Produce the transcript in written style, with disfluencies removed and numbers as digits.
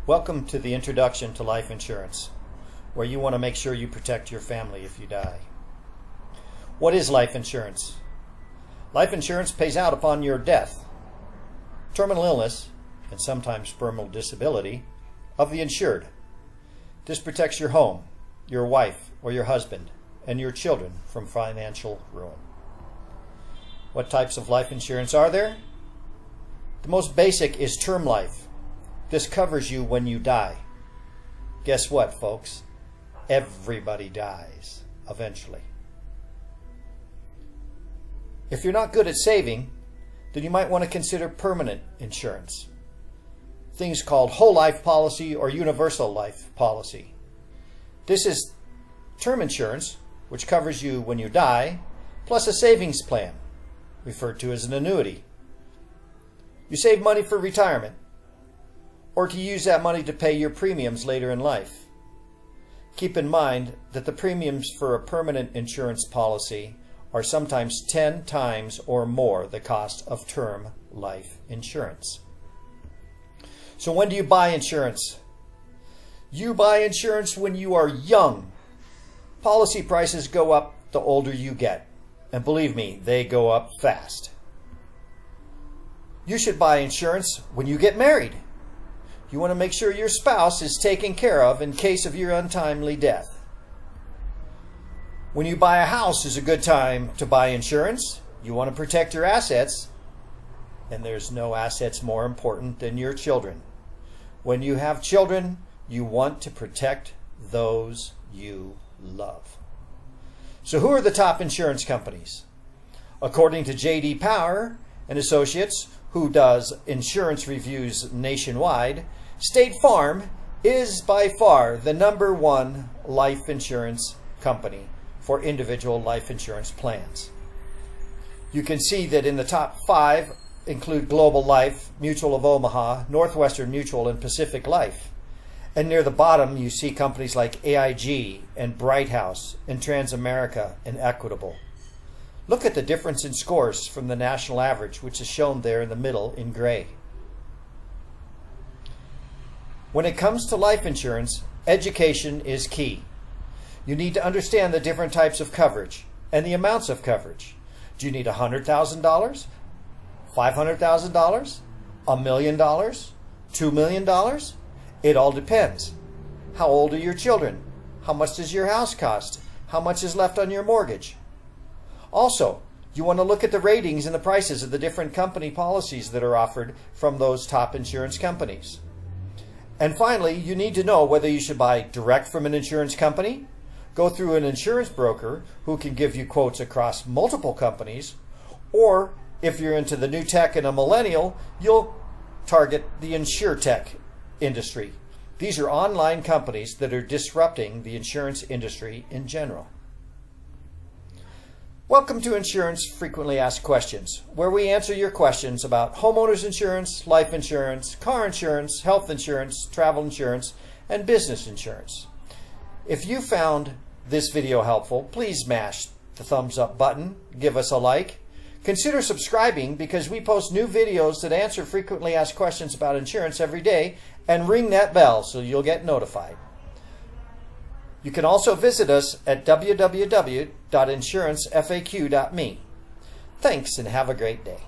Welcome to the introduction to life insurance, where you want to make sure you protect your family if you die. What is life insurance? Life insurance pays out upon your death, terminal illness, and sometimes permanent disability of the insured. This protects your home, your wife or your husband, and your children from financial ruin. What types of life insurance are there? The most basic is term life. This covers you when you die. Guess what, folks? Everybody dies eventually. If you're not good at saving, then you might want to consider permanent insurance. Things called whole life policy or universal life policy. This is term insurance, which covers you when you die, plus a savings plan, referred to as an annuity. You save money for retirement, or to use that money to pay your premiums later in life. Keep in mind that the premiums for a permanent insurance policy are sometimes 10 times or more the cost of term life insurance. So when do you buy insurance? You buy insurance when you are young. Policy prices go up the older you get. And believe me, they go up fast. You should buy insurance when you get married. You want to make sure your spouse is taken care of in case of your untimely death. When you buy a house is a good time to buy insurance. You want to protect your assets, and there's no assets more important than your children. When you have children, you want to protect those you love. So who are the top insurance companies? According to J.D. Power and Associates, who does insurance reviews nationwide, State Farm is by far the #1 life insurance company for individual life insurance plans. You can see that in the top 5 include Global Life, Mutual of Omaha, Northwestern Mutual, and Pacific Life. And near the bottom you see companies like AIG and Bright House and Transamerica and Equitable. Look at the difference in scores from the national average, which is shown there in the middle in gray. When it comes to life insurance, education is key. You need to understand the different types of coverage and the amounts of coverage. Do you need $100,000, $500,000, $1 million, $2 million? It all depends. How old are your children? How much does your house cost? How much is left on your mortgage? Also, you want to look at the ratings and the prices of the different company policies that are offered from those top insurance companies. And finally, you need to know whether you should buy direct from an insurance company, go through an insurance broker who can give you quotes across multiple companies, or if you're into the new tech and a millennial, you'll target the InsurTech industry. These are online companies that are disrupting the insurance industry in general. Welcome to Insurance Frequently Asked Questions, where we answer your questions about homeowners insurance, life insurance, car insurance, health insurance, travel insurance, and business insurance. If you found this video helpful, please smash the thumbs up button, give us a like. Consider subscribing because we post new videos that answer frequently asked questions about insurance every day, and ring that bell so you'll get notified. You can also visit us at www.insurancefaq.me. Thanks and have a great day.